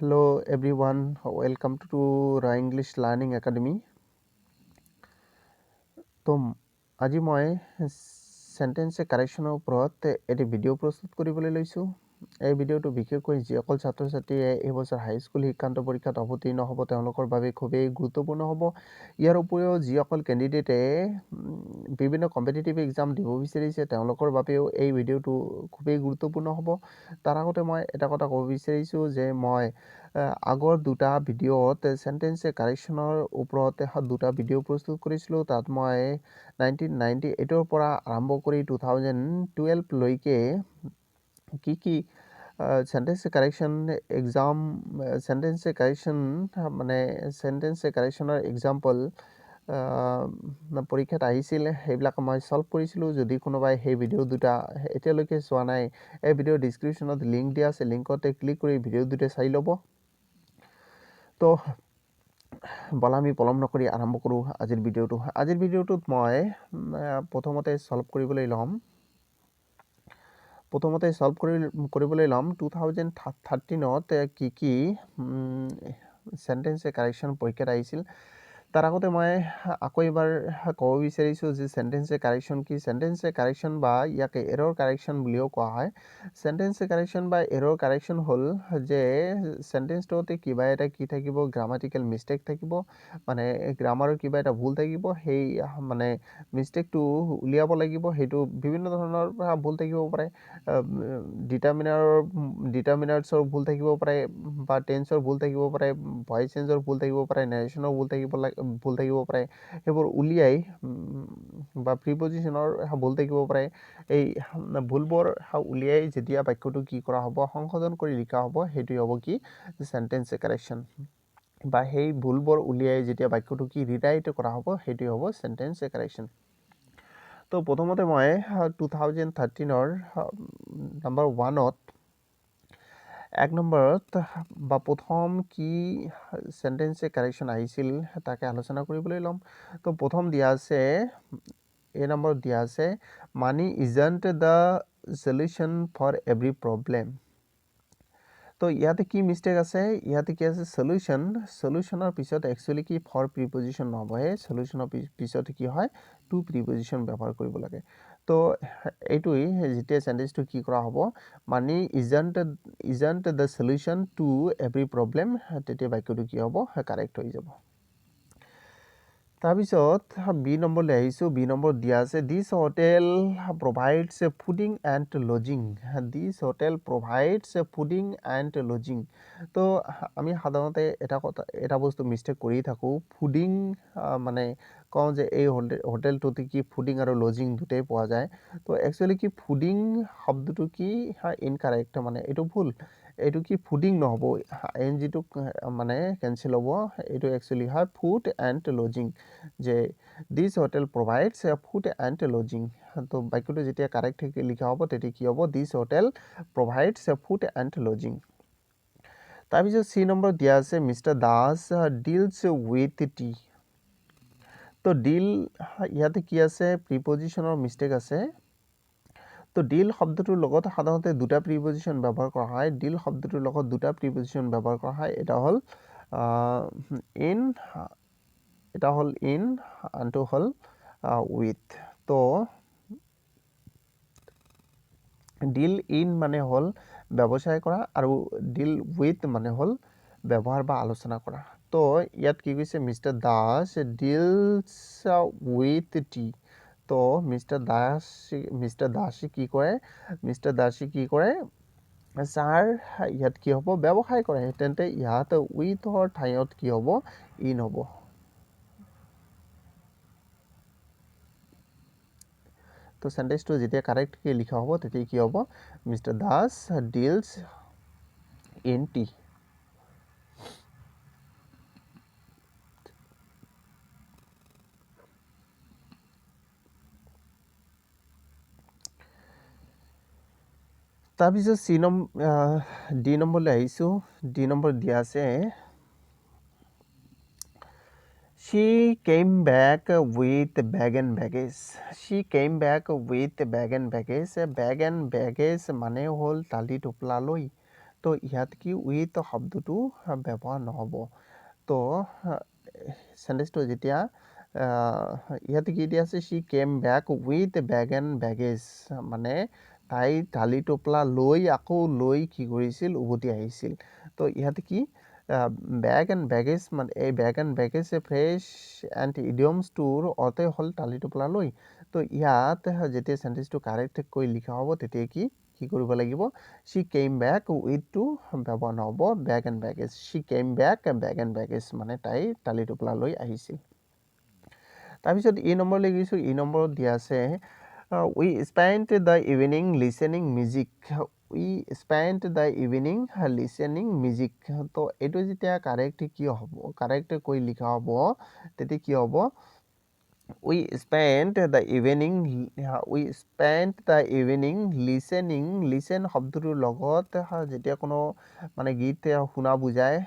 Hello everyone, welcome to Ra English Learning Academy. তো আজি মই সেন্টেন্স কাৰেকশ্যনৰ ওপৰত এটি ভিডিঅ' প্ৰস্তুত কৰিবলৈ লৈছোঁ। এই ভিডিঅ'টো বিশেষকৈ যিসকল ছাত্ৰ ছাত্ৰীয়ে এই বছৰ হাইস্কুল শিক্ষান্ত পৰীক্ষাত অৱতীৰ্ণ হ'ব তেওঁলোকৰ বাবে খুবেই গুৰুত্বপূৰ্ণ হ'ব। ইয়াৰ উপৰিও যিসকল কেণ্ডিডেটে বিভিন্ন কম্পিটিটিভ এক্সাম দিব বিচাৰিছে তেওঁলোকৰ বাবেও এই ভিডিঅ'টো খুবেই গুৰুত্বপূৰ্ণ হ'ব। তাৰ আগতে মই এটা কথা ক'ব বিচাৰিছোঁ যে মই আগৰ দুটা ভিডিঅ'ত সেন্টেন্স কাৰেকশ্যনৰ ওপৰত দুটা ভিডিঅ' প্ৰস্তুত কৰিছিলোঁ। তাত মই 1998ৰ পৰা আৰম্ভ কৰি 2012 লৈকে কি sentence correction exam sentence correction মানে সেন্টেন্স কাৰেকশ্যনৰ এক্সাম্পল পৰীক্ষাত আহিছিল সেইবিলাক মই সলভ কৰিছিলোঁ। যদি কোনোবাই সেই ভিডিঅ' দুটা এতিয়ালৈকে চোৱা নাই, এই ভিডিঅ'ৰ ডিছক্ৰিপশ্যনত লিংক দিয়া আছে, লিংকতে ক্লিক কৰি ভিডিঅ' দুটা চাই ল'ব। তো বলা আমি পলম নকৰি আৰম্ভ কৰোঁ আজিৰ ভিডিঅ'টো। আজিৰ ভিডিঅ'টোত মই প্ৰথমতে সলভ কৰিবলৈ ল'ম 2013ত কি সেন্টেন্স কাৰেকশ্যন পৰীক্ষাত আহিছিল। তাৰ আগতে মই আকৌ এবাৰ ক'ব বিচাৰিছোঁ যে সেন্টেন্স কাৰেকশ্যন কি। সেন্টেন্স কাৰেকশ্যন বা ইয়াকে এৰৰ কাৰেকশ্যন বুলিও কোৱা হয়। সেন্টেন্স কাৰেকশ্যন বা এৰৰ কাৰেকশ্যন হ'ল যে সেন্টেন্সটোতে কিবা এটা কি থাকিব, গ্ৰামাটিকেল মিষ্টেক থাকিব, মানে গ্ৰামাৰৰ কিবা এটা ভুল থাকিব, সেই মানে মিষ্টেকটো উলিয়াব লাগিব। সেইটো বিভিন্ন ধৰণৰ ভুল থাকিব পাৰে, ডিটাৰমিনাৰ্ছৰ ভুল থাকিব পাৰে, বা টেন্সৰ ভুল থাকিব পাৰে, ভইচ চেঞ্জৰ ভুল থাকিব পাৰে, নেৰেশ্যনৰ ভুল থাকিব পাৰে। সেইবোৰ উলিয়াই বা প্ৰিপজিশ্যনৰ ভুল থাকিব পাৰে। এই ভুলবোৰ উলিয়াই যেতিয়া বাক্যটো কি কৰা হ'ব, সংশোধন কৰি লিখা হ'ব, সেইটোৱে হ'ব কি সেন্টেন্স কাৰেকশ্যন। বা সেই ভুলবোৰ উলিয়াই যেতিয়া বাক্যটো কি ৰিৰাইট কৰা হ'ব, সেইটোৱে হ'ব সেন্টেন্স কাৰেকশ্যন। তো প্ৰথমতে মই 2013ৰ নম্বৰ 1ত 1 নম্বৰত বা প্ৰথম কি সেন্টেন্স কাৰেকশ্যন আহিছিল তাকে আলোচনা কৰিবলৈ ল'ম। তো প্ৰথম দিয়া আছে, এই নম্বৰত দিয়া আছে, money isn't the solution for every problem. তো ইয়াতে কি মিষ্টেক আছে, ইয়াতে কি আছে সলিউশ্যনৰ পিছত একচুৱেলি কি ফৰ প্ৰিপজিশ্যন নহ'ব, সেই সলিউশ্যনৰ পিছত কি হয় টু প্ৰিপজিশ্যন ব্যৱহাৰ কৰিব লাগে। তো এইটোৱেই যেতিয়া সেন্টেন্সটো কি কৰা হ'ব, money isn't the solution to every problem, তেতিয়া বাক্যটো কি হ'ব, কাৰেক্ট হৈ যাব। তাৰপিছত বি নম্বৰলৈ আহিছোঁ। বি নম্বৰ দিয়া আছে, this hotel provides fooding and lodging. This hotel provides fooding and lodging. তো আমি সাধাৰণতে এটা বস্তু মিষ্টেক কৰি থাকোঁ, ফুডিং মানে কওঁ যে এই হোটেলটোতে কি ফুডিং আৰু লজিং দুটাই পোৱা যায়। তো একচুৱেলি কি ফুডিং শব্দটো কি ইনকাৰেক্ট, মানে এইটো ভুল। এইটো কি ফুডিং নহ'ব, এনজিটো মানে কেঞ্চেল হ'ব। এইটো একচুৱেলি হয় ফুড এণ্ড লজিং, যে this hotel provides food and lodging. তো বাক্যটো যেতিয়া কাৰেক্ট লিখা হ'ব তেতিয়া কি হ'ব, this hotel provides food and lodging. তাৰপিছত চি নম্বৰ দিয়া আছে, mister Das deals with tea. তো ডিল ইয়াতে কি আছে, প্ৰিপজিশ্যনৰ মিষ্টেক আছে। তো ডিল শব্দটোৰ লগত সাধাৰণতে দুটা প্ৰিপজিশ্যন ব্যৱহাৰ কৰা হয়। ডিল শব্দটোৰ লগত দুটা প্ৰিপজিশ্যন ব্যৱহাৰ কৰা হয়। এটা হ'ল ইন, আনটো হ'ল উইথ। তো ডিল ইন মানে হ'ল ব্যৱসায় কৰা, আৰু ডিল উইথ মানে হ'ল ব্যৱহাৰ বা আলোচনা কৰা। তো ইয়াত কি কৈছে, mister Das deals with tea. তো মিষ্টাৰ দাসে কি কৰে, চাৰ ইয়াত কি হ'ব, ব্যৱসায় কৰে। তেন্তে ইয়াত উইথৰ ঠাইত কি হ'ব, ইন হ'ব। তো সেন্টেন্সটো যেতিয়া কাৰেক্টকৈ লিখা হ'ব তেতিয়া কি হ'ব, mister Das deals in T. তাৰপিছত ডি নম্বৰলৈ আহিছোঁ। ডি নম্বৰ দিয়া আছে, she came back with bag and baggage. She came back with bag and baggage. Bag and baggage মানে হ'ল টালি টোপলা লৈ। তো ইয়াত কি উইথ শব্দটো ব্যৱহাৰ নহ'ব। তো চেণ্টেন্সটো যেতিয়া ইয়াতে কি দিয়া আছে she came back with bag and baggage মানে তাই টালি টোপলা লৈ আকৌ লৈ কি কৰিছিল উভতি আহিছিল। তো ইয়াতে কি বেগ এণ্ড বেগেজ মানে এই বেগ এণ্ড বেগেজ ফ্ৰেছ এণ্ড ইডিয়মছটোৰ অৰ্থই হ'ল টালি টোপলা লৈ। তো ইয়াত যেতিয়া চেণ্টেন্সটো কাৰেক্টকৈ লিখা হ'ব তেতিয়া কি কৰিব লাগিব शी কেম বেক উইথটো ব্যৱহাৰ নহ'ব bag and baggage she came back bag and baggage মানে তাই টালি টোপলা লৈ আহিছিল। তাৰপিছত নম্বৰলৈ গৈছোঁ নম্বৰত দিয়া আছে we spent the evening listening music we spent the evening listening music. তো এইটো যেতিয়া কাৰেক্ট কি হ'ব কাৰেক্টকৈ লিখা হ'ব তেতিয়া কি হ'ব we spent the evening listen শব্দটোৰ লগত যেতিয়া কোনো মানে গীত শুনা বুজায়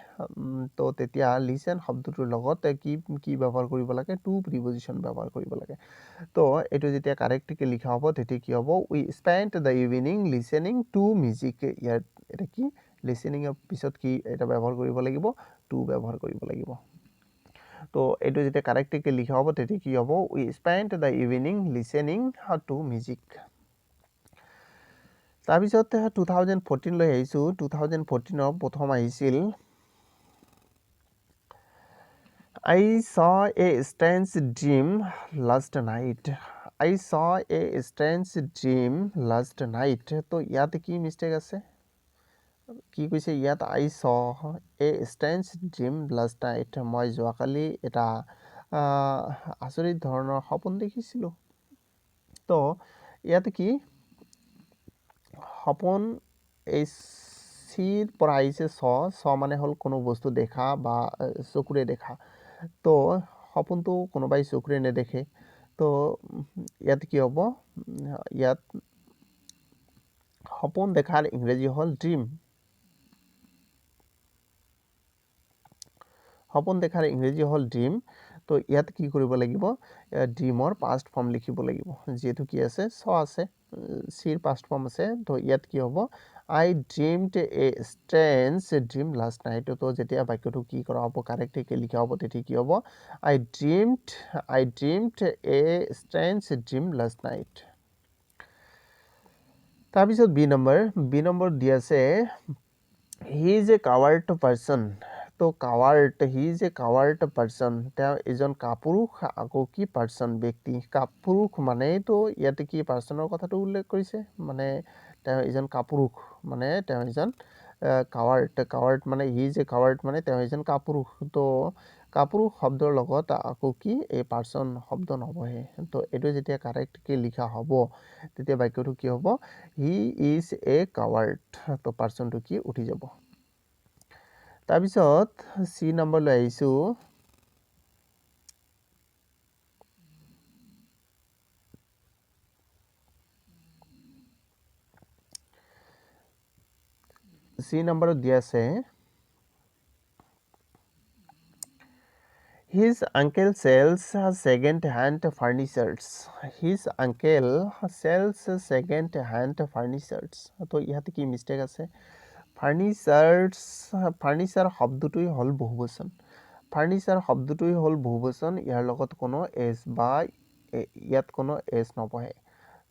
তো তেতিয়া listen শব্দটোৰ লগত কি ব্যৱহাৰ কৰিব লাগে টু প্ৰিপজিশ্যন ব্যৱহাৰ কৰিব লাগে। তো এইটো যেতিয়া কাৰেক্টকৈ লিখা হ'ব তেতিয়া কি হ'ব we spent the evening listening to music ইয়াত এটা কি লিচেনিঙৰ পিছত কি এটা ব্যৱহাৰ কৰিব লাগিব টু ব্যৱহাৰ কৰিব লাগিব। তো এইটো যেতিয়া কাৰেক্টকৈ লিখা হ'ব তেতিয়া কি হ'ব we spent the evening listening to music. তাৰপিছত 2014 লৈ আহিছোঁ 2014 প্ৰথম আহিছিল I saw a strange dream last night I saw a strange dream last night। তো ইয়াতে কি মিষ্টেক আছে কি কৈছে ইয়াত I saw a strange dream last night মই যোৱাকালি এটা আচৰিত ধৰণৰ সপোন দেখিছিলোঁ। তো ইয়াতে কি সপোন এই চিৰ পৰা আহিছে চ মানে হ'ল কোনো বস্তু দেখা বা চকুৰে দেখা। তো সপোনটো কোনোবাই চকুৰে নেদেখে। তো ইয়াত কি হ'ব ইয়াত সপোন দেখাৰ ইংৰাজী হ'ল ড্ৰিম। সপোন দেখাৰ ইংৰাজী হ'ল ড্ৰিম। তো ইয়াত কি কৰিব লাগিব ড্ৰিমৰ পাষ্ট ফৰ্ম লিখিব লাগিব যিহেতু কি আছে চ আছে চিৰ পাষ্ট ফৰ্ম আছে। তো ইয়াত কি হ'ব I dreamed a strange dream last night। তো যেতিয়া বাক্যটো কি কৰা হ'ব কাৰেক্টকৈ লিখা হ'ব তেতিয়া কি হ'ব I dreamed a strange dream last night। তাৰপিছত বি নম্বৰ দি আছে he is a coward person। তো he is a coward person তেওঁ এজন কাপুৰুষ আকৌ কি পাৰ্চন ব্যক্তি কাপুৰুষ মানেতো ইয়াতে কি পাৰ্চনৰ কথাটো উল্লেখ কৰিছে মানে তেওঁ এজন কাপুৰুষ মানে তেওঁ এজন কাৱাৰ্ড মানে he is a coward মানে তেওঁ এজন কাপুৰুষ। তো কাপুৰুষ শব্দৰ লগত আকৌ কি এই পাৰ্চন শব্দ নবহে। তো এইটো যেতিয়া কাৰেক্টকৈ লিখা হ'ব তেতিয়া বাক্যটো কি হ'ব he is a coward। তো পাৰ্চনটো কি উঠি যাব। তাৰপিছত চি নম্বৰলৈ আহিছোঁ চি নম্বৰত দিয়া আছে His uncle sells second-hand furnitures। His uncle sells second-hand furnitures। তো ইয়াতে কি মিষ্টেক আছে ফাৰ্নিচাৰ শব্দটোই হ'ল বহুবচন। ফাৰ্নিচাৰ শব্দটোই হ'ল বহুবচন ইয়াৰ লগত কোনো এছ বা ইয়াত কোনো এছ নবহে।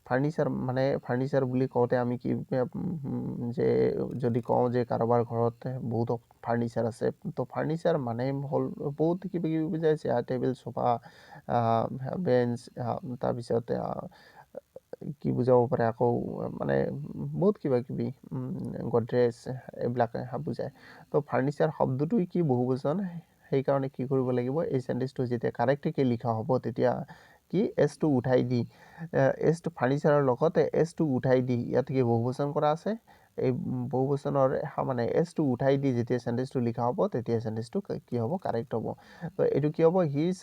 ফাৰ্নিচাৰ বুলি কওঁতে আমি কি যে যদি কওঁ যে কাৰোবাৰ ঘৰত বহুত ফাৰ্নিচাৰ আছে তো ফাৰ্নিচাৰ মানে হ'ল বহুত কিবা কিবি বুজায় চেয়াৰ টেবুল চোফা বেঞ্চ তাৰপিছত কি বুজাব পাৰে আকৌ মানে বহুত কিবা কিবি গডৰেজ এইবিলাক বুজায়। তো ফাৰ্নিচাৰ শব্দটোই কি বহুবচন সেইকাৰণে কি কৰিব লাগিব এই চেণ্টেন্সটো যেতিয়া কাৰেক্টকৈ লিখা হ'ব তেতিয়া কি এছটো উঠাই দি এছটো ফাৰ্নিচাৰৰ লগত এছটো উঠাই দি ইয়াত কি বহুবচন কৰা আছে এই বহুবচনৰ মানে এছটো উঠাই দি যেতিয়া চেণ্টেন্সটো লিখা হ'ব তেতিয়া চেণ্টেন্সটো কি হ'ব কাৰেক্ট হ'ব। তো এইটো কি হ'ব his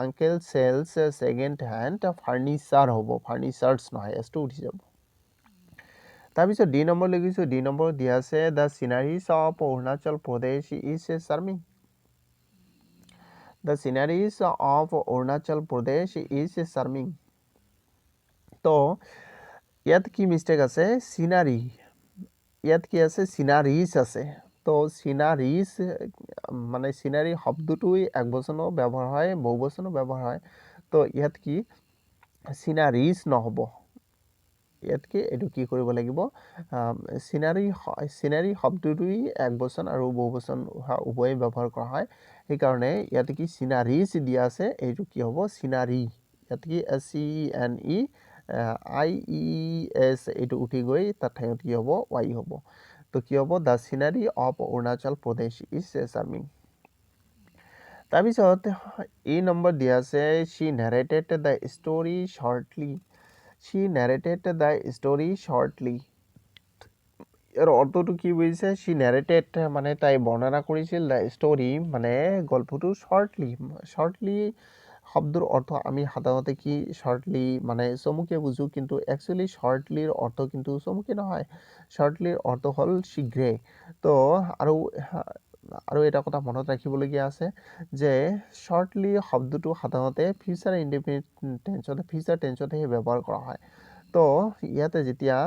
uncle sells second hand furniture হ'ব ফাৰ্নিচাৰ্ছ নহয় এছটো উঠি যাব। তাৰপিছত ডি নম্বৰ লৈ গৈছোঁ ডি নম্বৰ দিয়া আছে the sceneries of Arunachal Pradesh is charming. The sceneries of Arunachal Pradesh is charming। তো ইয়াত কি মিষ্টেক আছে চিনাৰী ইয়াত কি আছে সিনাৰিজ আছে তো সিনাৰিজ মানে সিনাৰি শব্দটোই একবচনো ব্যৱহাৰ হয় বহুবচনো ব্যৱহাৰ হয় তো ইয়াত কি সিনাৰিজ নহব ইয়াত কি এটো কি কৰিব লাগিব সিনাৰি শব্দটোই একবচন আৰু বহুবচন উভয় ব্যৱহাৰ কৰা হয় এই কাৰণে ইয়াত কি সিনারিজ দিয়া আছে এটো কি হ'ব সিনারি ইয়াত কি SCNE IES এটো উঠি গৈ তাত ঠাইত কি হ'ব Y হ'ব তো কি হ'ব the scenery of Arunachal Pradesh is charming তাৰপিছত এই নম্বৰ দিয়া আছে she narrated the story shortly she narrated the story shortly এর অৰ্থটো কি বুজিছে she narrated মানে তাই বৰ্ণনা কৰিছিল the story মানে গল্পটো shortly শব্দৰ অৰ্থ আমি সাধাৰণতে কি shortly মানে চমুকে বুজো কিন্তু actually shortly ৰ অৰ্থ কিন্তু চমুকে নহয় shortly ৰ অৰ্থ হ'ল শীঘ্ৰে তো আৰু এটা কথা মনত ৰাখিবলগীয়া আছে যে shortly শব্দটো সাধাৰণতে ফিউচাৰ ইনডিফিনিট টেন্সত ফিউচাৰ টেন্সতহে ব্যৱহাৰ কৰা হয় তো ইয়াতে যেতিয়া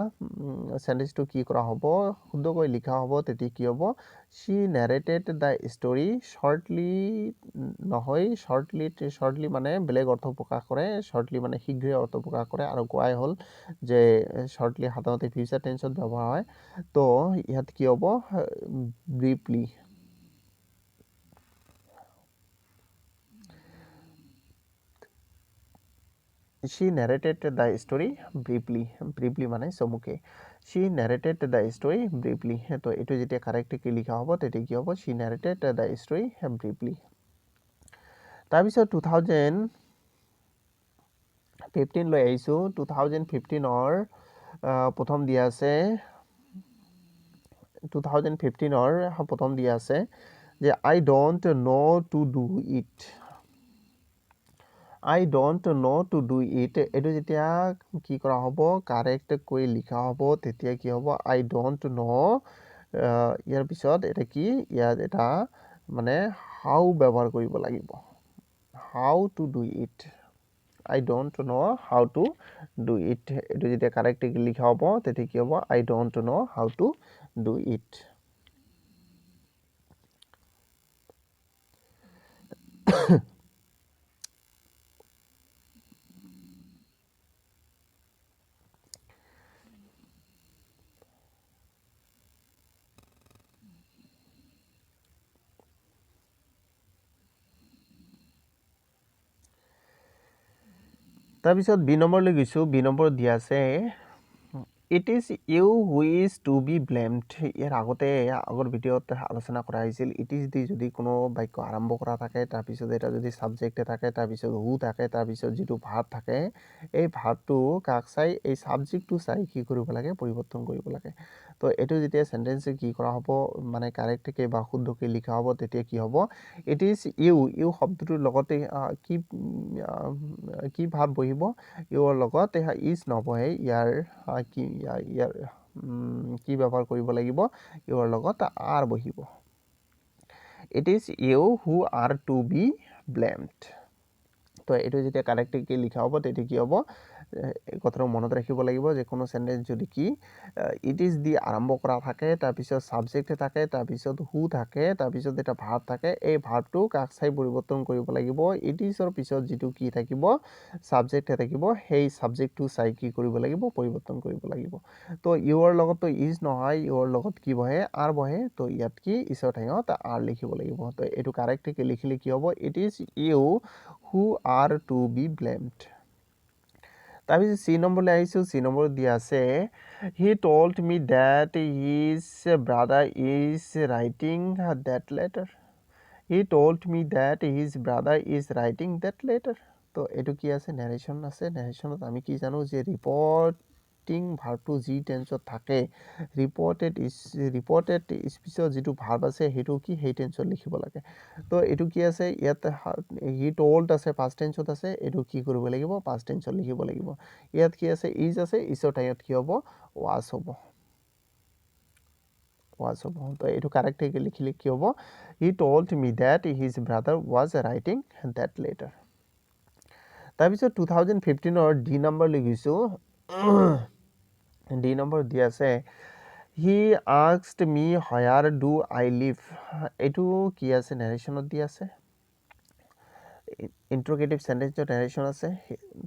সেন্টেন্সটো কি কৰা হ'ব শুদ্ধকৈ লিখা হ'ব তেতিয়া কি হ'ব she narrated the story shortly নহয় shortly মানে বেলেগ অৰ্থ প্ৰকাশ কৰে shortly মানে শীঘ্ৰে অৰ্থ প্ৰকাশ কৰে আৰু কোৱাই হ'ল যে shortly সাধাৰণতে ফিউচাৰ টেন্সত ব্যৱহাৰ হয় তো ইয়াত কি হ'ব briefly she narrated the story briefly মানে চমুকে she narrated the story briefly তো এটো যেতিয়া কারেক্টলি লিখা হ'ব তেতিয়া কি হ'ব she narrated the story briefly তাৰপিছত 2015 লৈ আহিছো 2015 ৰ প্ৰথম দিয়া আছে 2015 ৰ প্ৰথম দিয়া আছে যে I don't know to do it I don't know to do it এটো যেতিয়া কি কৰা হ'ব কারেক্ট কৈ লিখা হ'ব তেতিয়া কি হ'ব I don't know ইয়াৰ পিছত এটা কি ইয়াত এটা মানে how ব্যৱহাৰ কৰিব লাগিব how to do it I don't know how to do it এটো যেতিয়া কারেক্ট লিখা হ'ব তেতিয়া কি হ'ব I don't know how to do it তাৰপিছত বি নম্বৰ লৈ গৈছো বি নম্বৰ দিয়া আছে It is you who is to be blamed ইয়াৰ আগতে আগৰ ভিডিঅ'ত আলোচনা কৰা হৈছিল it is দি যদি কোনো বাক্য আৰম্ভ কৰা থাকে তাৰ পিছত এটা যদি সাবজেক্ট থাকে তাৰ পিছত who থাকে তাৰ পিছত যেটো ভাৰ্ব থাকে এই ভাৰ্বটো কাক চাই এই সাবজেক্টটো চাই কি কৰিব লাগে পৰিৱৰ্তন কৰিব লাগে তো এটো যেতিয়া সেন্টেন্স কি কৰা হ'ব মানে কারেক্টকে বা শুদ্ধকে লিখা হ'ব তেতিয়া কি হ'ব it is you শব্দটোৰ লগতে কি ভাৰ্ব বহিব ইউৰ লগত is নবহে ইয়াৰ কি ব্যৱহাৰ কৰিব লাগিব ইউৰ লগত are বহিব It is you who are to be blamed তো এটো যেতিয়া কারেক্টলি লিখা হ'ব তেতিয়া কি হ'ব কথাটো মনত ৰাখিব লাগিব যে কোনো সেন্টেন্স যদি কি ইট ইজ দি আৰম্ভ কৰা থাকে তাৰ পিছত সাবজেক্ট থাকে তাৰ পিছত হু থাকে তাৰ পিছত এটা ভাৰ্ব থাকে এই ভাৰ্বটো কাক চাই পৰিৱৰ্তন কৰিব লাগিব ইট ইজৰ পিছত যেটো কি থাকিব সাবজেক্ট থাকিব সেই সাবজেক্টটো চাই কি কৰিব লাগিব পৰিৱৰ্তন কৰিব লাগিব তো ইউৰ লগত ইজ নহয় ইউৰ লগত কি বহে আৰ বহে তো ইয়াত কি ইজৰ ঠাইত আৰ লিখিব লাগিব তো এটো কারেক্টলি লিখিলে কি হ'ব it is you who are to be blamed তাৰপিছত সি নম্বৰলৈ আহিছো সি নম্বৰ দিয়া আছে he told me that his brother is writing that letter he told me that his brother is writing that letter তো এটো কি আছে narration আছে narrationত আমি কি জানো যে ৰিপৰ্টিং ভাৰ্বটো জি টেন্সত থাকে ৰিপৰ্টেড স্পিচত যেটো ভার্ব আছে হেটো কি হেই টেন্সত লিখিব লাগে তো এটো কি আছে ইয়াত হি টোল্ড আছে পাস্ট টেন্সত আছে এটো কি কৰিব লাগিব পাস্ট টেন্সত লিখিব লাগিব ইয়াত কি আছে ইজ আছে ইজৰ ঠাইত কি হ'ব was হ'ব তো এটো কারেক্টলি লিখিলে কি হ'ব he told me that his brother was writing that letter তাৰপিছত 2015 ৰ ডি নম্বৰ লৈ গৈছো ডি নম্বৰ দি আছে he asked me where do I live এইটো কি আছে নেৰেশ্যনত দি আছে ইন্ট্ৰগেটিভ সেন্টেন্সৰ নেৰেশ্যন আছে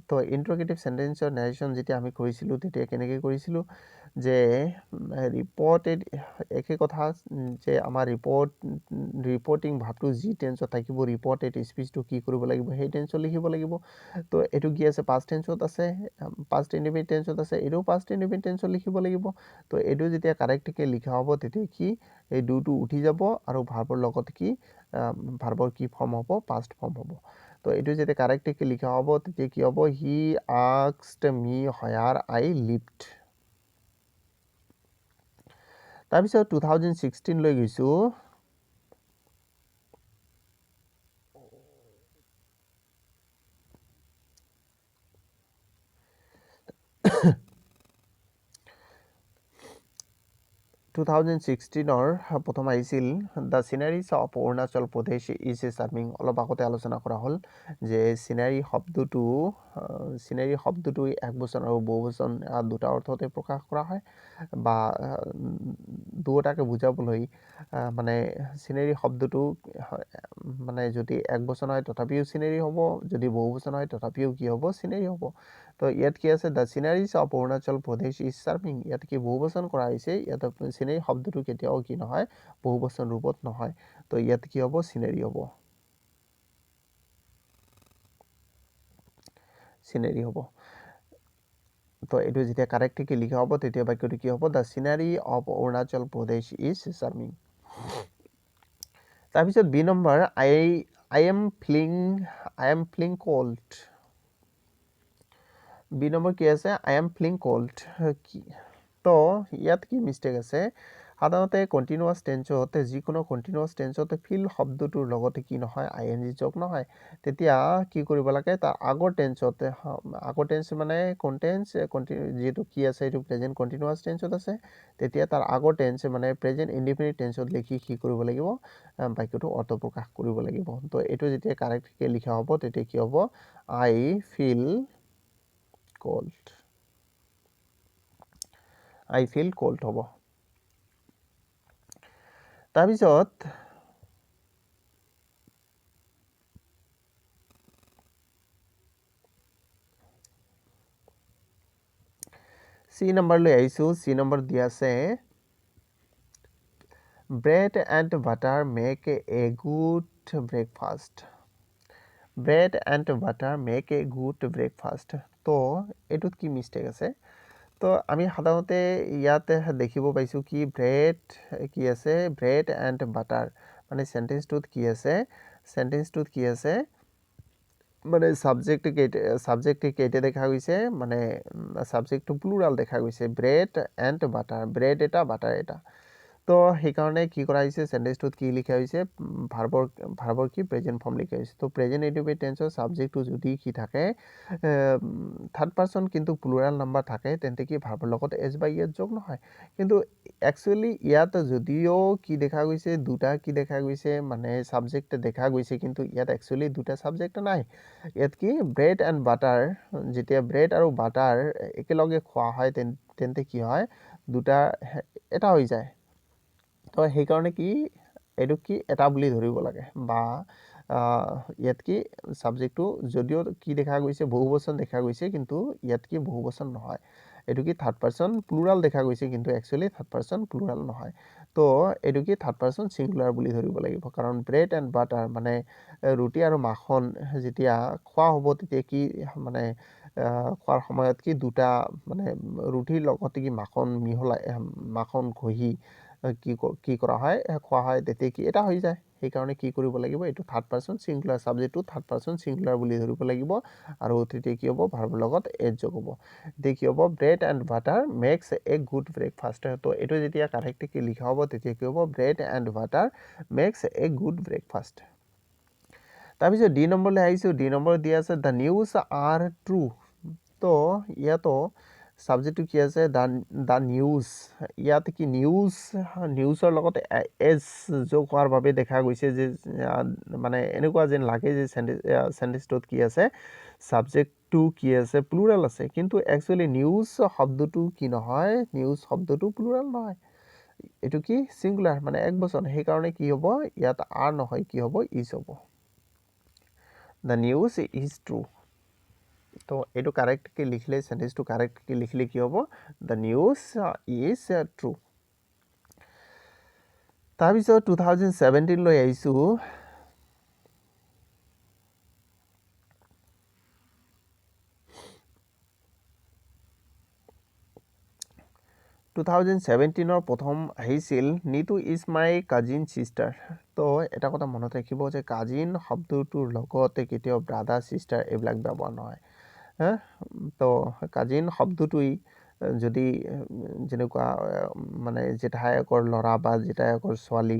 তো ইন্ট্ৰগেটিভ সেন্টেন্সৰ নেৰেশ্যন যেতিয়া আমি কৰিছিলোঁ তেতিয়া কেনেকৈ কৰিছিলোঁ যে ৰিপৰ্টেড একে কথা যে আমাৰ ৰিপৰ্টিং ভাবটো যি টেন্সত থাকিব ৰিপৰ্টেড স্পীচটো কি কৰিব লাগিব সেই টেন্সত লিখিব লাগিব তো এইটো কি আছে পাষ্ট টেন্সত আছে পাষ্ট ইনডিফিনিট টেন্সত আছে এইটো পাষ্ট ইনডিফিনিট টেন্সত লিখিব লাগিব তো এইটো যেতিয়া কাৰেক্টকৈ লিখা হ'ব তেতিয়া কি এই ডুটো উঠি যাব আৰু ভাৰ্বৰ লগত কি ভাৰ্বৰ কি ফৰ্ম হ'ব পাষ্ট ফৰ্ম হ'ব তো এইটো যেতিয়া কাৰেক্টকৈ লিখা হ'ব তেতিয়া কি হ'ব he asked me where I lived তাৰপিছত 2016 লৈ গৈছোঁ 2016 প্ৰথম আহিছিল the sceneries of Arunachal Pradesh is a charming অলপ আগতে আলোচনা কৰা হ'ল যে চিনাৰী শব্দটো এক বচন আৰু বহু বচন দুটা অৰ্থতে প্ৰকাশ কৰা হয় বা দুটাকে বুজাবলৈ মানে চিনাৰী শব্দটো মানে যদি এক বচন হয় তথাপিও চিনাৰী হ'ব যদি বহু বচন হয় তথাপিও কি হ'ব চিনাৰী হ'ব তো ইয়াত কি আছে the sceneries of Arunachal Pradesh is charming ইয়াত কি বহু বচন কৰা হৈছে ইয়াত চিনাৰী শব্দটো কেতিয়াও কি নহয় বহু বচন ৰূপত নহয় তো ইয়াত কি হ'ব চিনাৰী হ'ব তো এইটো যেতিয়া কাৰেক্টকৈ লিখা হ'ব তেতিয়া বাক্যটো কি হ'ব the scenery of Arunachal Pradesh is charming তাৰপিছত বি নম্বৰ I am feeling cold B নম্বৰ কি আছে আই এম ফিলিং কোল্ড তো ইয়াত কি মিষ্টেক আছে সাধাৰণতে কণ্টিনিউৱাছ টেন্সত যিকোনো কণ্টিনিউৱাছ টেন্সত ফিল শব্দটোৰ লগতে কি নহয় আই এন জি যোগ নহয় তেতিয়া কি কৰিব লাগে তাৰ আগৰ টেন্স মানে যিহেতু কি আছে এইটো প্ৰেজেণ্ট কণ্টিনিউৱাছ টেন্সত আছে তেতিয়া তাৰ আগৰ টেন্স মানে প্ৰেজেণ্ট ইনডিফিনিট টেন্সত লিখি কি কৰিব লাগিব বাক্যটো অৰ্থ প্ৰকাশ কৰিব লাগিব তো এইটো যেতিয়া কাৰেক্টকৈ লিখা হ'ব তেতিয়া কি হ'ব আই ফিল কোল্ড হ'ব তাৰপিছত চি নম্বৰ লৈ আহিছোঁ চি নম্বৰ দিয়া আছে bread and butter make a good breakfast তো এইটোত কি মিষ্টেক আছে তো আমি সাধাৰণতে ইয়াতে দেখিব পাইছোঁ কি ব্ৰেড এণ্ড বাটাৰ মানে চেণ্টেন্সটোত কি আছে মানে ছাবজেক্ট কেইটা দেখা গৈছে মানে ছাবজেক্টটো প্লুৰাল দেখা গৈছে ব্ৰেড এণ্ড বাটাৰ ব্ৰেড এটা বাটাৰ এটা তো সেইকাৰণে কি কৰা হৈছে চেণ্টেন্সটোত কি লিখা হৈছে ভাৰ্বৰ কি প্ৰেজেণ্ট ফৰ্ম লিখা হৈছে তো প্ৰেজেণ্ট ইনডিফিনিট টেন্সৰ ছাবজেক্টটো যদি কি থাকে থাৰ্ড পাৰ্চন কিন্তু প্লুৰাল নাম্বাৰ থাকে তেন্তে কি ভাৰ্বৰ লগত এছ বা ইয়েছ যোগ নহয় কিন্তু একচুৱেলি ইয়াত যদিও কি দেখা গৈছে দুটা কি দেখা গৈছে মানে ছাবজেক্ট দেখা গৈছে কিন্তু ইয়াত একচুৱেলি দুটা ছাবজেক্ট নাই ইয়াত কি ব্ৰেড এণ্ড বাটাৰ যেতিয়া ব্ৰেড আৰু বাটাৰ একেলগে খোৱা হয় তেন্তে কি হয় দুটা এটা হৈ যায় তো সেইকাৰণে কি এইটো কি এটা বুলি ধৰিব লাগে বা ইয়াত কি ছাবজেক্টটো যদিও কি দেখা গৈছে বহু বচন দেখা গৈছে কিন্তু ইয়াত কি বহু বচন নহয় এইটো কি থাৰ্ড পাৰ্চন প্লুৰাল দেখা গৈছে কিন্তু একচুৱেলি থাৰ্ড পাৰ্চন প্লুৰাল নহয় তো এইটো কি থাৰ্ড পাৰ্চন ছিংগুলাৰ বুলি ধৰিব লাগিব কাৰণ ব্ৰেড এণ্ড বাটাৰ মানে ৰুটি আৰু মাখন যেতিয়া খোৱা হ'ব তেতিয়া কি মানে খোৱাৰ সময়ত কি দুটা মানে ৰুটিৰ লগতে কি মাখন ঘঁহি কি কৰা হয় খোৱা হয় তেতিয়া কি এটা হৈ যায় সেইকাৰণে কি কৰিব লাগিব এইটো থাৰ্ড পাৰ্চন ছিংগুলাৰ ছাবজেক্টটো থাৰ্ড পাৰ্চন ছিংগুলাৰ বুলি ধৰিব লাগিব আৰু তেতিয়া কি হ'ব ভাৰ্বৰ লগত এছ যোগ হ'ব তেতিয়া কি হ'ব bread and butter max a good breakfast তো এইটো যেতিয়া কাৰেক্টকৈ লিখা হ'ব তেতিয়া কি হ'ব bread and butter max a good breakfast তাৰপিছত ডি নম্বৰলৈ আহিছোঁ ডি নম্বৰ দিয়া আছে দ্য নিউজ আৰ ট্ৰু তো ইয়াতো ছাবজেক্টটো কি আছে দ্য নিউজ ইয়াত কি নিউজৰ লগত এছ যোগ হোৱাৰ বাবে দেখা গৈছে যে মানে এনেকুৱা যেন লাগে যে চেণ্টেন্সটোত কি আছে ছাবজেক্টটো কি আছে প্লুৰাল আছে কিন্তু একচুৱেলি নিউজ শব্দটো কি নহয় নিউজ শব্দটো প্লুৰাল নহয় এটো কি সিঙ্গুলাৰ মানে এক বচন সেই কাৰণে কি হ'ব ইয়াত আর নহয় কি হ'ব ইজ হ'ব the news is true তো এটো কারেক্ট কে লিখলে সেন্টেন্স টু কারেক্ট কে লিখলে কি হ'ব the news is true তাৰ পিছত 2017 লৈ আইছো 2017 ৰ প্ৰথম আহিছিল নিতু ইজ মাই কাজিন সিস্টাৰ তো এটা কথা মনত ৰাখিব যে কাজিন শব্দটোৰ লগতে কেতিয়াও ব্ৰাদাৰ সিস্টাৰ এইবিলাক ব্যৱহাৰ নহয় তো কাজিন শব্দটোই যদি যেনেকুৱা মানে জেঠায়েকৰ ল'ৰা বা জেঠায়েকৰ ছোৱালী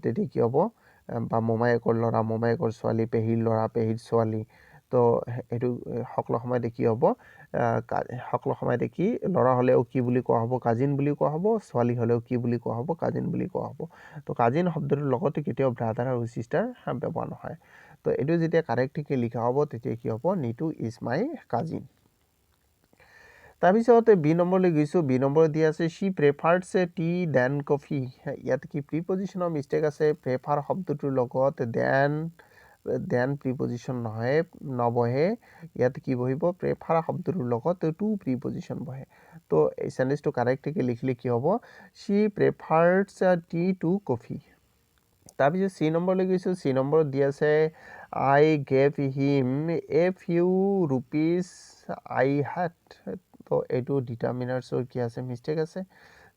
তেতিয়া কি হ'ব বা মোমায়েকৰ ল'ৰা মোমায়েকৰ ছোৱালী পেহীৰ ল'ৰা পেহীৰ ছোৱালী তো এটো সকলো সময়তে কি হ'ব সকলো সময়তে কি ল'ৰা হলেও কি বুলি কোৱা হ'ব কাজিন বুলি কোৱা হ'ব ছোৱালী হলেও কি বুলি কোৱা হ'ব কাজিন বুলি কোৱা হ'ব তো কাজিন শব্দটোৰ লগতে কেতিয়াও ব্ৰাদাৰ আৰু সিস্টাৰ ব্যৱহাৰ নহয় তো এটো যেতিয়া কাৰেক্টলি লিখা হ'ব তেতিয়া কি হ'ব নিতু ইজ মাই কাজিন তাৰ পিছত বি নম্বৰলৈ গৈছো বি নম্বৰ দি আছে she prefers tea than coffee ইয়াত কি প্ৰিপজিশনৰ মিস্টেক আছে প্ৰেফাৰ শব্দটোৰ লগত দেন প্ৰিপজিশন নহয় নবহে ইয়াত কি বহিব প্ৰেফাৰ শব্দটোৰ লগত টু প্ৰিপজিশন বহে তো এই সেন্টেন্সটো কাৰেক্টলি লিখলে কি হ'ব she prefers tea to coffee তাৰ পিছত সি নম্বৰলৈ গৈছো সি নম্বৰত দি আছে I gave him a few rupees I had তো এটো ডিটাৰমিনাৰ্সৰ কি আছে মিস্টেক আছে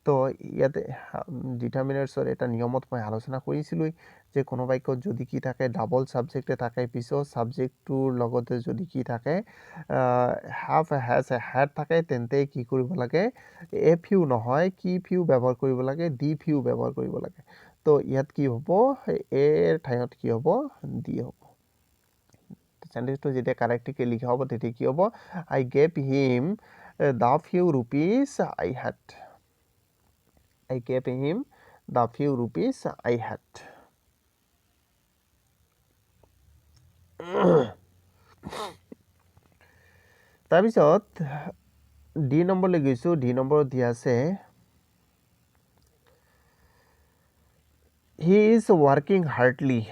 তো ইয়াতে ডিটাৰমিনাৰ্সৰ এটা নিয়মত মই আলোচনা কৰিছিলো যে কোনো বাক্যত যদি কি থাকে ডাবল সাবজেক্টে থাকে পিছত সাবজেক্টটোৰ লগতে যদি কি থাকে হ্যাভ হ্যাজ হ্যাড থাকে তেন্তে কি কৰিব লাগে এ ফিউ নহয় কি ফিউ ব্যৱহাৰ কৰিব লাগে ডি ফিউ ব্যৱহাৰ কৰিব লাগে তো ইয়াত কি হ'ব এৰ ঠাইত কি হ'ব ডি হ'ব সেন্টেন্সটো যেতিয়া কারেক্টলি লিখা হ'ব তেতিয়া কি হ'ব I gave him the few rupees I had I gave him the few rupees I had তাৰপিছত ডি নম্বৰলৈ গৈছো ডি নম্বৰত দিয়া আছে he is working hardly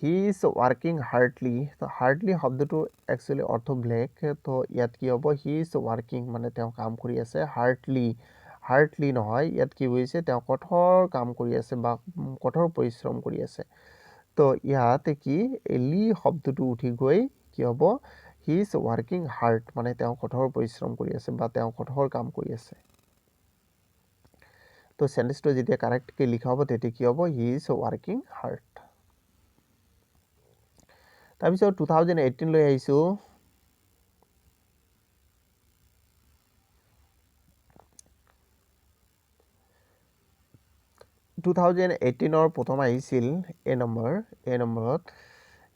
he is working hardly তো hardly শব্দটো actually অৰ্থ ব্লেক তো ইয়াত কি হ'ব he is working মানে তেওঁ কাম কৰি আছে hardly নহয় ইয়াত কি হৈছে তেওঁ কঠোৰ কাম কৰি আছে বা কঠোৰ পৰিশ্ৰম কৰি আছে তো ইয়াত কি লি শব্দটো উঠি গৈ কি হ'ব he is working hard মানে তেওঁ কঠোৰ পৰিশ্ৰম কৰি আছে বা তেওঁ কঠোৰ কাম কৰি আছে তো সেন্টেন্সটো যেতিয়া কারেক্টলি লিখা হ'ব তেতিয়া কি হ'ব he is working hard তাৰপিছত 2018 লৈ আহিছো 2018 ৰ প্ৰথম আহিছিল এ নম্বৰত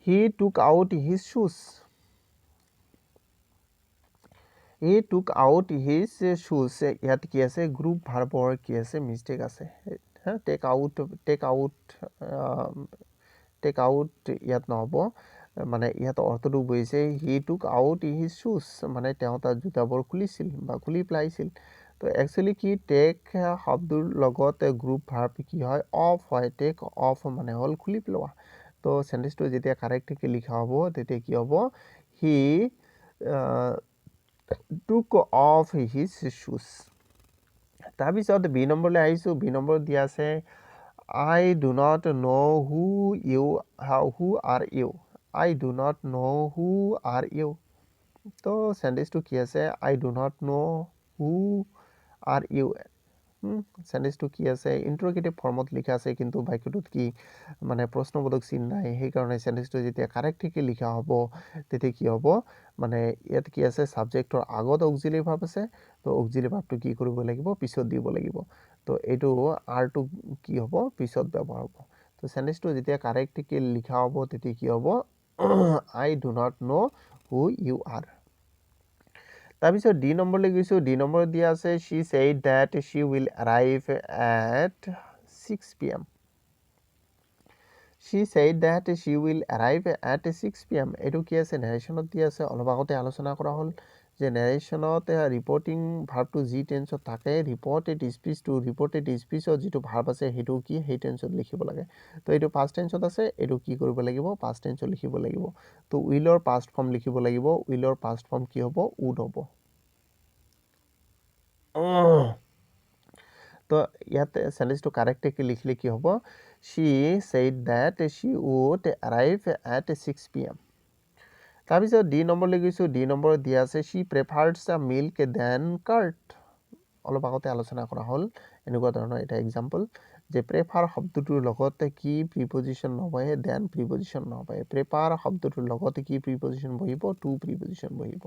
he took out his shoes ইয়াত কি আছে গ্ৰুপ ভাৰ্বৰ কি আছে মিস্টেক আছে টেক আউট ইয়াত নহব মানে ইয়াত অৰ্থটো বহিছে he took out his shoes মানে তেওঁ তাৰ জোতাবোৰ খুলিছিল বা খুলি পেলাইছিল তো একচুয়ালি কি টেক শব্দৰ লগত গ্ৰুপ ভাৰ্ব কি হয় অফ হয় টেক অফ মানে হল খুলি পেলোৱা তো সেন্টেন্সটো যেতিয়া কারেক্টলি লিখা হ'ব তেতিয়া কি হ'ব he took off his shoes তাৰপিছত বি নম্বৰলৈ আহিছো বি নম্বৰ দিয়া আছে I do not know who are you I do not know who are you তো সেন্টেন্সটো কি আছে I do not know who are you সেন্টেন্সটো কি আছে ইন্টাৰোগেটিভ ফৰ্মত লিখা আছে কিন্তু বাক্যটোত কি মানে প্ৰশ্নবোধক চিন নাই সেই কাৰণে সেন্টেন্সটো যেতিয়া কারেক্টলি লিখা হ'ব তেতিয়া কি হ'ব মানে ইয়াত কি আছে সাবজেক্টৰ আগত অক্সিলাৰি ভাৰ্ব আছে তো অক্সিলাৰি ভাৰ্বটো কি কৰিব লাগিব পিছত দিব লাগিব তো এটো আৰ টু কি হ'ব পিছত ব্যৱহাৰ হ'ব তো সেন্টেন্সটো যেতিয়া কারেক্টলি লিখা হ'ব তেতিয়া কি হ'ব I do not know who you are তাৰপিছত ডি নম্বৰলৈ গৈছো ডি নম্বৰত দিয়া আছে she said that she will arrive at 6 pm she said that she will arrive at 6 pm এটো কি আছে নাৰেশনত দিয়া আছে অলপ আগতে আলোচনা কৰা হল যে নেৰেশ্যনত ৰিপৰ্টিং ভাৰ্বটো যি টেন্সত থাকে ৰিপৰ্টেড স্পীচত যিটো ভাৰ্ব আছে সেইটো কি সেই টেন্সত লিখিব লাগে তো এইটো পাষ্ট টেন্সত আছে এইটো কি কৰিব লাগিব পাষ্ট টেন্সত লিখিব লাগিব তো উইলৰ পাষ্ট ফৰ্ম লিখিব লাগিব উইলৰ পাষ্ট ফৰ্ম কি হ'ব উড হ'ব তো ইয়াতে সেন্টেন্সটো কাৰেক্টলি লিখিলে কি হ'ব she said that she would arrive at 6 p.m. তাৰপিছত ডি নম্বৰলৈ গৈছোঁ ডি নম্বৰত দিয়া আছে she prefers a milk than curd অলপ আগতে আলোচনা কৰা হ'ল এনেকুৱা ধৰণৰ এটা এক্সাম্পল যে প্ৰেফাৰ শব্দটোৰ লগতে কি প্ৰিপজিশ্যন নবহে দেন প্ৰিপজিশ্যন নবহে প্ৰেফাৰ শব্দটোৰ লগতে কি প্ৰিপজিশ্যন বহিব টু প্ৰিপজিশ্যন বহিব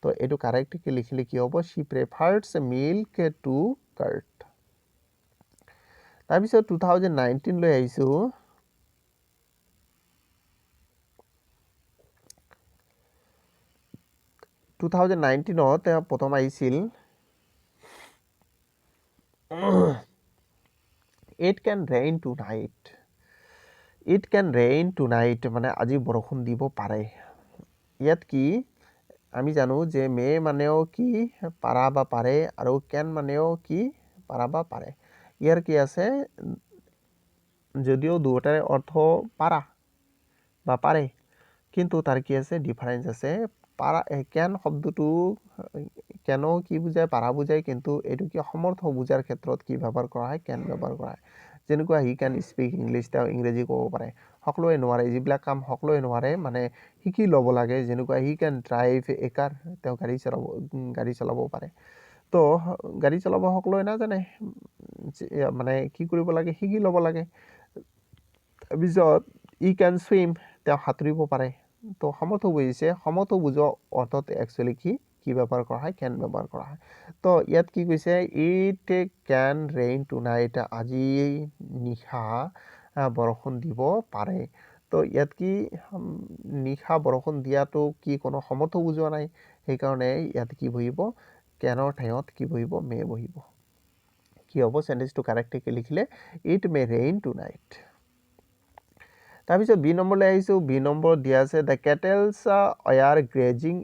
তো এইটো কাৰেক্টলি লিখিলে কি হ'ব she prefers milk to curd তাৰপিছত 2019 লৈ আহিছোঁ 2019ত প্ৰথম আহিছিল it can rain tonight মানে আজি বৰষুণ দিব পাৰে ইয়াত কি আমি জানো যে মে মানেও কি পাৰা বা পাৰে আৰু কেন মানেও কি পাৰা বা পাৰে ইয়াৰ কি আছে যদিও দুটাৰে অৰ্থ পাৰা বা পাৰে কিন্তু তাৰ কি আছে ডিফাৰেন্স আছে পাৰা কেন শব্দটো কেনো কি বুজায় পাৰা বুজায় কিন্তু এইটো কি সমৰ্থ বুজাৰ ক্ষেত্ৰত কি ব্যৱহাৰ কৰা হয় কেন ব্যৱহাৰ কৰা হয় যেনেকুৱা হি কেন স্পীক ইংলিছ তেওঁ ইংৰাজী ক'ব পাৰে সকলোৱে নোৱাৰে যিবিলাক কাম সকলোৱে নোৱাৰে মানে শিকি ল'ব লাগে যেনেকুৱা হি কেন ড্ৰাইভ এ কাৰ তেওঁ গাড়ী চলাব পাৰে তো গাড়ী চলাব সকলোৱে নাজানে মানে কি কৰিব লাগে শিকি ল'ব লাগে তাৰপিছত ই কেন ছুইম তেওঁ সাঁতুৰিব পাৰে তো সমৰ্থ বুজিছে সমৰ্থ বুজোৱা অৰ্থত একচুৱেলি কি ব্যৱহাৰ কৰা হয় কেন ব্যৱহাৰ কৰা হয় তো ইয়াত কি কৈছে ইট কেন ৰেইন টুনাইট আজি নিশা বৰষুণ দিব পাৰে তো ইয়াত কি নিশা বৰষুণ দিয়াটো কি কোনো সমৰ্থ বুজোৱা নাই সেইকাৰণে ইয়াত কি বহিব কেনৰ ঠাইত কি বহিব মে বহিব কি হ'ব সেন্টেন্সটো কাৰেক্টলি লিখিলে ইট মে ৰেইন টুনাইট তাৰপিছত বি নম্বৰলৈ আহিছোঁ বি নম্বৰ দিয়া আছে the cattles are grazing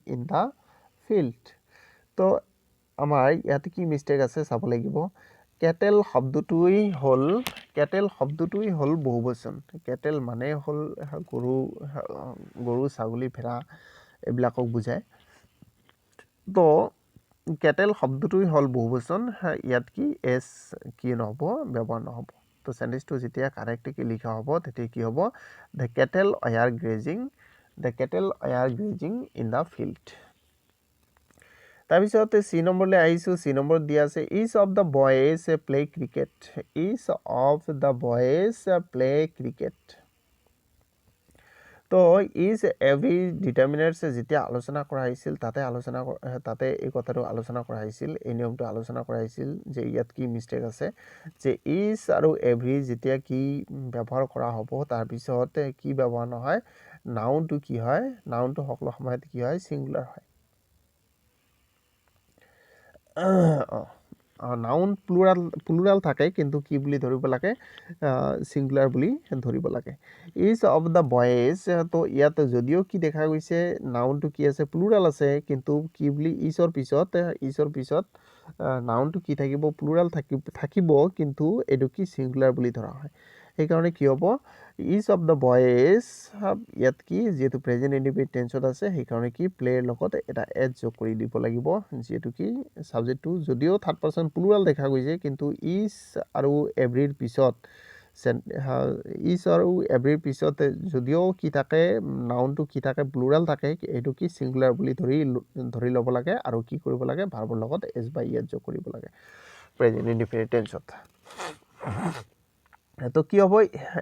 in the field তো আমাৰ ইয়াতে কি মিষ্টেক আছে চাব লাগিব কেটেল শব্দটোৱেই হ'ল বহুবচন কেটেল মানে হ'ল গৰু ছাগলী ভেড়া এইবিলাকক বুজায় তো কেটেল শব্দটোই হ'ল বহুবচন ইয়াত কি এছ কি নহ'ব ব্যৱহাৰ নহ'ব তো সেন্টেন্সটো যেতিয়া কাৰেক্টলি লিখা হ'ব তেতিয়া কি হ'ব the cattle are grazing in the field তাৰপিছত চি নম্বৰলৈ আহিছোঁ চি নম্বৰত দিয়া আছে each of the boys play cricket তো ইজ এভৰি ডিটাৰমিনাৰ্ছ যেতিয়া আলোচনা কৰা হৈছিল তাতে এই কথাটো আলোচনা কৰা হৈছিল এই নিয়মটো আলোচনা কৰা হৈছিল যে ইয়াত কি মিষ্টেক আছে যে ইজ আৰু এভৰি যেতিয়া কি ব্যৱহাৰ কৰা হ'ব তাৰপিছত কি ব্যৱহাৰ নহয় নাউনটো কি হয় নাউনটো সকলো সময়ত কি হয় ছিংগুলাৰ হয় নাউন প্লুৰাল থাকে কিন্তু কি বুলি ধৰিব লাগে ছিংগুলাৰ বুলি ধৰিব লাগে ইজ অফ দ্য বয়েজ তো ইয়াত যদিও কি দেখা গৈছে নাউনটো কি আছে প্লুৰাল আছে কিন্তু কি বুলি ইজৰ পিছত নাউনটো কি থাকিব প্লুৰাল থাকিব কিন্তু এইটো কি ছিংগুলাৰ বুলি ধৰা হয় সেইকাৰণে কি হ'ব ইজ অফ দ্য বয়েজ ইয়াত কি যিহেতু প্ৰেজেণ্ট ইণ্ডিফিনিট টেন্সত আছে সেইকাৰণে কি প্লেৰ লগত এটা এছ যোগ কৰি দিব লাগিব যিহেতু কি ছাবজেক্টটো যদিও থাৰ্ড পাৰ্চন প্লুৰাল দেখা গৈছে কিন্তু ইজ আৰু এভৰিৰ পিছত যদিও কি থাকে নাউনটো কি থাকে প্লুৰাল থাকে এইটো কি ছিংগুলাৰ বুলি ধৰি ল'ব লাগে আৰু কি কৰিব লাগে ভাৰ্বৰ লগত এছ বা ইএছ যোগ কৰিব লাগে প্ৰেজেণ্ট ইণ্ডিফিনিট টেন্সত তো কি হ'ব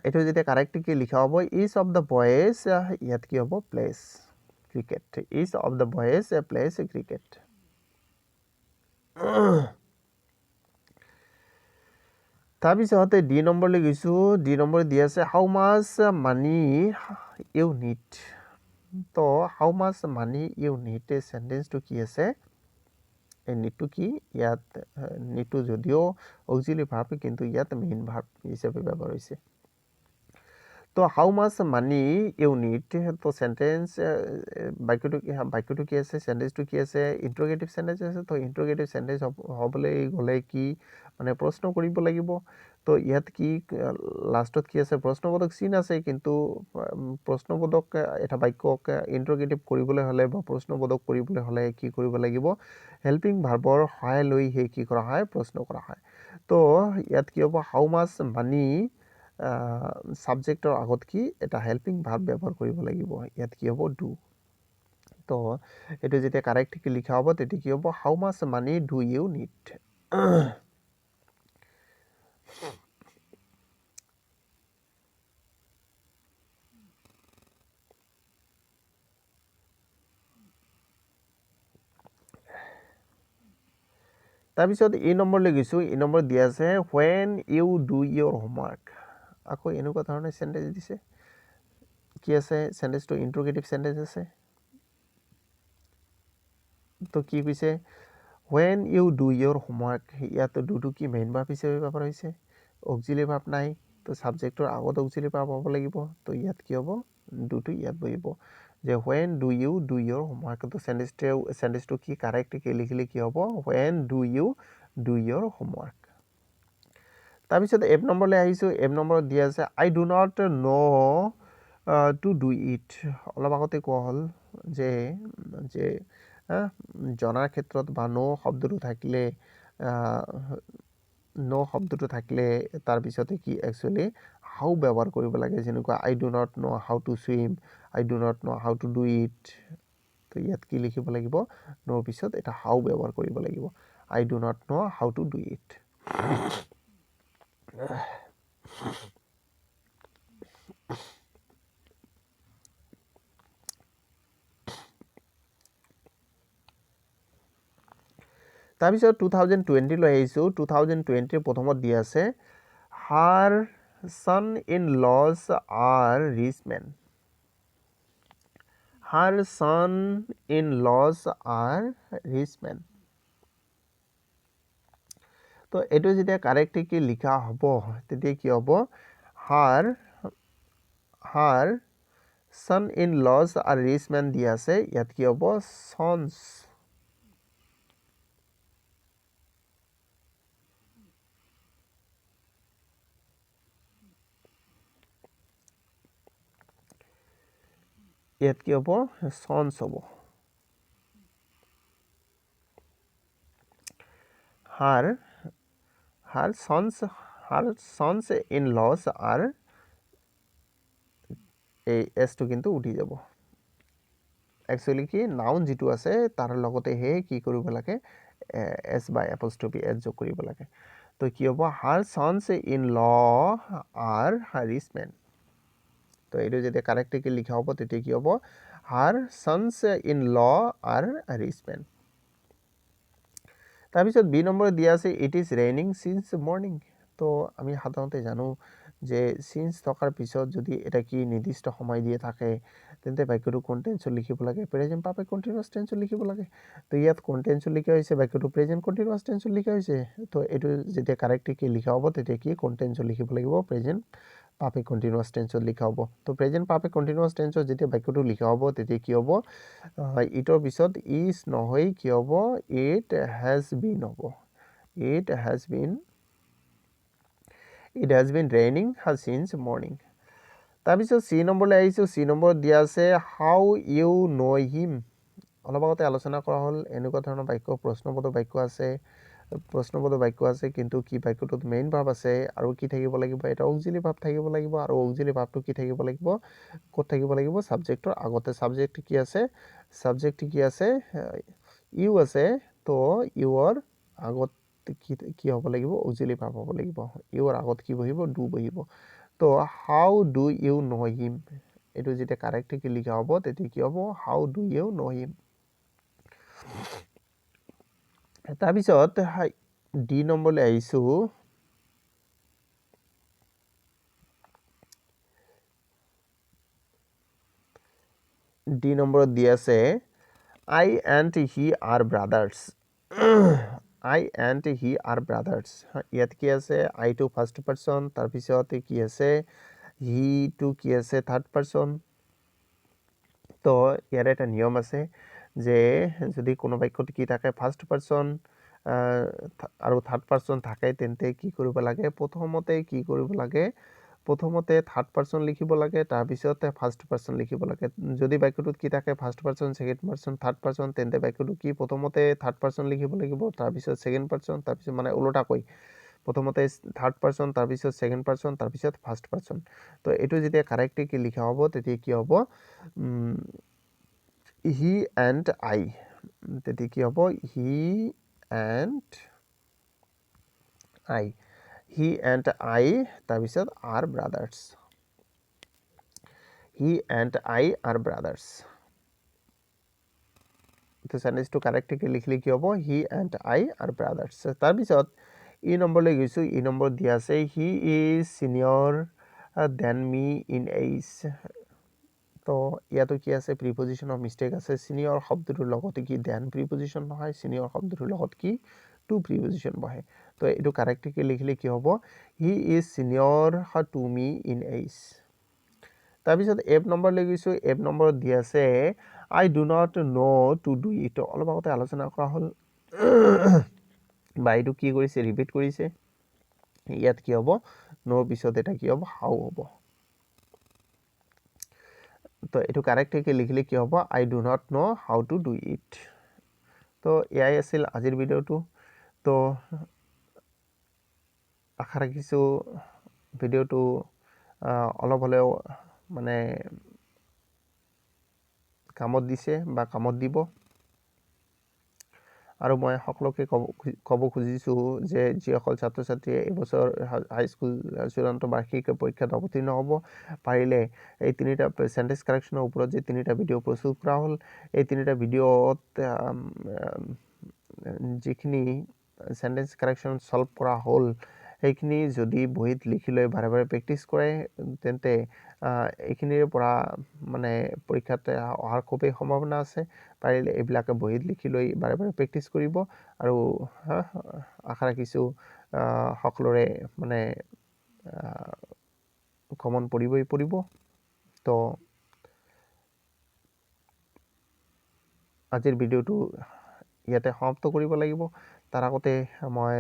এইটো যেতিয়া কাৰেক্টলি লিখা হ'ব ইজ অফ দ্য বয়েজ ইয়াত কি হ'ব place cricket is of the boys place cricket তাৰপিছতে ডি নম্বৰলৈ গৈছোঁ ডি নম্বৰ দি আছে হাউ মাছ মানি ইউ নিড তো how much money you need সেন্টেন্সটো কি আছে এই নিডটো কি ইয়াত নিডটো যদিও অক্সিলাৰি ভাৰ্ব কিন্তু ইয়াত মেইন ভাৰ্ব হিচাপে ব্যৱহাৰ হৈছে তো how much money you need, তো সেন্টেন্স বাক্যটো কি আছে, সেন্টেন্সটো কি আছে, ইন্টাৰোগেটিভ সেন্টেন্স আছে। তো ইন্টাৰোগেটিভ সেন্টেন্স হ'বলৈ গ'লে কি মানে প্ৰশ্ন কৰিব লাগিব। তো ইয়াত কি লাষ্টত কি আছে, প্ৰশ্নবোধক চিন আছে, কিন্তু প্ৰশ্নবোধক এটা বাক্যক ইন্টাৰোগেটিভ কৰিবলৈ হ'লে বা প্ৰশ্নবোধক কৰিবলৈ হ'লে কি কৰিব লাগিব, হেল্পিং ভাৰ্বৰ সহায় লৈ সেই কি কৰা হয়, প্ৰশ্ন কৰা হয়। তো ইয়াত কি হ'ব, হাউ মাছ মানি সাবজেক্টৰ আগত কি এটা হেল্পিং ভাৰ্ব ব্যৱহাৰ কৰিব লাগিব। ইয়াত কি হ'ব, ডু। তো এইটো যেতিয়া কাৰেক্টলি লিখা হ'ব তেতিয়া কি হ'ব, how much money do you need. তাৰপিছত এই নম্বৰলৈ গৈছোঁ। এই নম্বৰ দিয়া আছে when you do your homework। আকৌ এনেকুৱা ধৰণৰ চেণ্টেঞ্চ দিছে। কি আছে, চেণ্টেঞ্চটো ইন্টাৰোগেটিভ চেণ্টেঞ্চ আছে। তো কি কৈছে, when you do your homework, ইয়াত ডুটো কি মেইন ভাৰ্ব হিচাপে ব্যৱহাৰ হৈছে, অক্সিলাৰী ভাৰ্ব নাই। তো ছাবজেক্টৰ আগত অক্সিলাৰী ভাৰ্ব হ'ব লাগিব। তো ইয়াত কি হ'ব, ডুটো ইয়াত বহিব যে when do you do your homework। তো চেণ্টেঞ্চটো কি কাৰেক্টলি লিখিলে কি হ'ব, when do you do your homework। তাৰপিছত এফ নম্বৰলৈ আহিছোঁ। এফ নম্বৰত দিয়া আছে I do not know to do it। অলপ আগতে কোৱা হ'ল যে জনাৰ ক্ষেত্ৰত বা ন শব্দটো থাকিলে তাৰপিছতে কি একচুৱেলি হাউ ব্যৱহাৰ কৰিব লাগে। যেনেকুৱা I do not know how to swim, I do not know how to do it। তো ইয়াত কি লিখিব লাগিব, ন'ৰ পিছত এটা হাউ ব্যৱহাৰ কৰিব লাগিব, I do not know how to do it। তাৰপিছত 2020 লৈ আহিছোঁ। 2020 প্ৰথমত দিয়া আছে her son in laws are rich men। her son in laws are rich men। তো এইটো যেতিয়া কাৰেক্টলি লিখা হ'ব তেতিয়া কি হ'ব, her son in laws are rich men দিয়া আছে। ইয়াত কি হ'ব, sons। ইয়াত কি হ'ব, sons হ'ব। her sons in laws are, এই এছটো কিন্তু উঠি যাব। একচুৱেলি কি নাউন যিটো আছে তাৰ লগতে হে কি কৰিব লাগে, এছ বা এপষ্ট্ৰফি এছ যোগ কৰিব লাগে। তো কি হ'ব, her sons in law are rich men। তো এইটো যেতিয়া কাৰেক্টলি লিখা হ'ব তেতিয়া কি হ'ব, her sons in law are rich men। তাৰপিছত বি নম্বৰ দিয়া আছে it is raining since morning. তো আমি সাধাৰণতে জানো যে সিন্স থকাৰ পিছত যদি এটা কি নিৰ্দিষ্ট সময় দিয়ে থাকে তেন্তে বাক্যটো কোন টেন্সত লিখিব লাগে, প্ৰেজেন্ট পাৰফেক্ট কন্টিনিউয়াছ টেন্সত লিখিব লাগে। তো ইয়াত কোন টেন্সত লিখা হৈছে, বাক্যটো প্ৰেজেন্ট কন্টিনিউয়াছ টেন্সত লিখা হৈছে। তো এইটো যেতিয়া কাৰেক্টলি লিখা হ'ব তেতিয়া কি কোন টেন্সত লিখিব লাগিব, প্ৰেজেন্ট পাৰফেক্ট কন্টিনিউয়াছ টেন্সত লিখা হ'ব। তো প্ৰেজেন্ট পাৰফেক্ট কন্টিনিউয়াছ টেন্সত যেতিয়া বাক্যটো লিখা হ'ব তেতিয়া কি হ'ব, ইটৰ পিছত ইজ নহয় কি হ'ব, ইট হেজ বিন হ'ব। It has been raining since morning. তাৰপিছত চি নম্বৰলৈ আহিছোঁ। চি নম্বৰত দিয়া আছে হাউ ইউ ন' হিম। অলপ আগতে আলোচনা কৰা হ'ল এনেকুৱা ধৰণৰ বাক্য, প্ৰশ্নবোধক বাক্য আছে, কিন্তু কি বাক্যটোত মেইন ভাৰ্ব আছে আৰু কি থাকিব লাগিব, এটা অক্সিলাৰী ভাৰ্ব থাকিব লাগিব। আৰু অক্সিলাৰী ভাৰ্বটো কি থাকিব লাগিব, ক'ত থাকিব লাগিব, ছাবজেক্টৰ আগতে। ছাবজেক্ট কি আছে, ইউ আছে। তো ইউৰ আগত কি হ'ব লাগিব, অক্সিলাৰী ভাৰ্ব হ'ব লাগিব। ইউৰ আগত কি বহিব, ডু বহিব। তো হাউ ডু ইউ ন' হিম, এইটো যেতিয়া কাৰেক্টলি লিখা হ'ব তেতিয়া কি হ'ব, হাউ ডু ইউ ন' হিম। তাৰপিছত ডি নম্বৰলৈ আহিছোঁ। ডি নম্বৰত দি আছে I and he are brothers। I and he are brothers। ইয়াত কি আছে, আইটো ফাৰ্ষ্ট পাৰ্চন, তাৰপিছত কি আছে হিটো কি আছে থাৰ্ড পাৰ্চন তো ইয়াৰ এটা নিয়ম আছে যে যদি কোনো বাক্যত কি থাকে ফাৰ্ষ্ট পাৰ্চন আৰু থাৰ্ড পাৰ্চন থাকে তেন্তে কি কৰিব লাগে প্ৰথমতে থাৰ্ড পাৰ্চন লিখিব লাগে তাৰপিছত ফাৰ্ষ্ট পাৰ্চন লিখিব লাগে যদি বাক্যটোত কি থাকে first person second person third person তেন্তে বাক্যটো কি প্ৰথমতে থাৰ্ড পাৰ্চন লিখিব লাগিব তাৰপিছত সেকেন্ড পাৰ্চন তাৰপিছত মানে ওলোটাকৈ প্ৰথমতে থাৰ্ড পাৰ্চন তাৰপিছত সেকেন্ড পাৰ্চন তাৰপিছত ফাৰ্ষ্ট পাৰ্চন তো এইটো যেতিয়া কাৰেক্টলি কি লিখা হ'ব তেতিয়া কি হ'ব হি এণ্ড আই তেতিয়া কি হ'ব হি এণ্ড আই তাৰপিছত R brothers he and I R brothers তো সেন্টেন্সটো কাৰেক্টলি লিখিলে কি হ'ব হি এণ্ড আই আৰ ব্ৰাদাৰ্ছ তাৰপিছত ই নম্বৰলৈ গৈছোঁ ই নম্বৰ দিয়া আছে হি is senior than me in age তো ইয়াতো কি আছে প্ৰিপজিশ্যনৰ মিষ্টেক আছে চিনিয়ৰ শব্দটোৰ লগতে কি দেন প্ৰিপজিশ্যন নহয় চিনিয়ৰ শব্দটোৰ লগত কি টু প্ৰিপজিশ্যন বহে তো এইটো কাৰেক্টলি লিখিলে কি হ'ব he is senior to me in age তাৰপিছত এফ নম্বৰলৈ গৈছোঁ এফ নম্বৰত দিয়া আছে I do not know' to do it অলপ আগতে আলোচনা কৰা হ'ল বা এইটো কি কৰিছে ৰিপিট কৰিছে ইয়াত কি হ'ব নোৰ পিছত এটা কি হ'ব হাউ হ'ব তো এইটো কাৰেক্টলি লিখিলে কি হ'ব I do not know' how to do it তো এয়াই আছিল আজিৰ ভিডিঅ'টো তো আশা ৰাখিছোঁ ভিডিঅ'টো অলপ হ'লেও মানে কামত দিছে বা কামত দিব আৰু মই সকলোকে ক'ব খুজিছোঁ যে যিসকল ছাত্ৰ ছাত্ৰীয়ে এইবছৰ হাইস্কুল চূড়ান্ত বাৰ্ষিক পৰীক্ষাত অৱতীৰ্ণ হ'ব পাৰিলে এই তিনিটা সেন্টেন্স কাৰেকশ্যনৰ ওপৰত যে তিনিটা ভিডিঅ' প্ৰস্তুত কৰা হ'ল এই তিনিটা ভিডিঅ'ত যিখিনি সেন্টেন্স কাৰেকশ্যন সলভ কৰা হ'ল সেইখিনি যদি বহীত লিখি লৈ বাৰে বাৰে প্ৰেক্টিছ কৰে তেন্তে এইখিনিৰ পৰা মানে পৰীক্ষাত অহাৰ খুবেই সম্ভাৱনা আছে পাৰিলে এইবিলাকে বহীত লিখি লৈ বাৰে বাৰে প্ৰেক্টিছ কৰিব আৰু আশা ৰাখিছোঁ সকলোৰে মানে কমন পৰিব তো আজিৰ ভিডিঅ'টো ইয়াতে সমাপ্ত কৰিব লাগিব তাৰ আগতে মই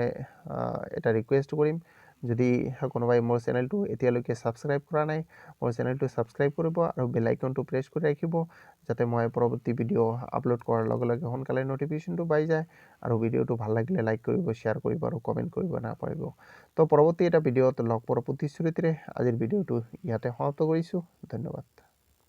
এটা ৰিকুৱেষ্ট কৰিম যদি কোনোবাই মোৰ চেনেলটো এতিয়ালৈকে ছাবস্ক্ৰাইব কৰা নাই মোৰ চেনেলটো ছাবস্ক্ৰাইব কৰিব আৰু বেল আইকনটো প্ৰেছ কৰি ৰাখিব যাতে মই পৰৱৰ্তী ভিডিঅ' আপলোড কৰাৰ লগে লগে সোনকালে নটিফিকেশ্যনটো পাই যায় আৰু ভিডিঅ'টো ভাল লাগিলে লাইক কৰিব শ্বেয়াৰ কৰিব আৰু কমেণ্ট কৰিব নাপাহৰিব তো পৰৱৰ্তী এটা ভিডিঅ'ত লগ পোৱাৰ প্ৰতিশ্ৰুতিৰে আজিৰ ভিডিঅ'টো ইয়াতে সমাপ্ত কৰিছোঁ ধন্যবাদ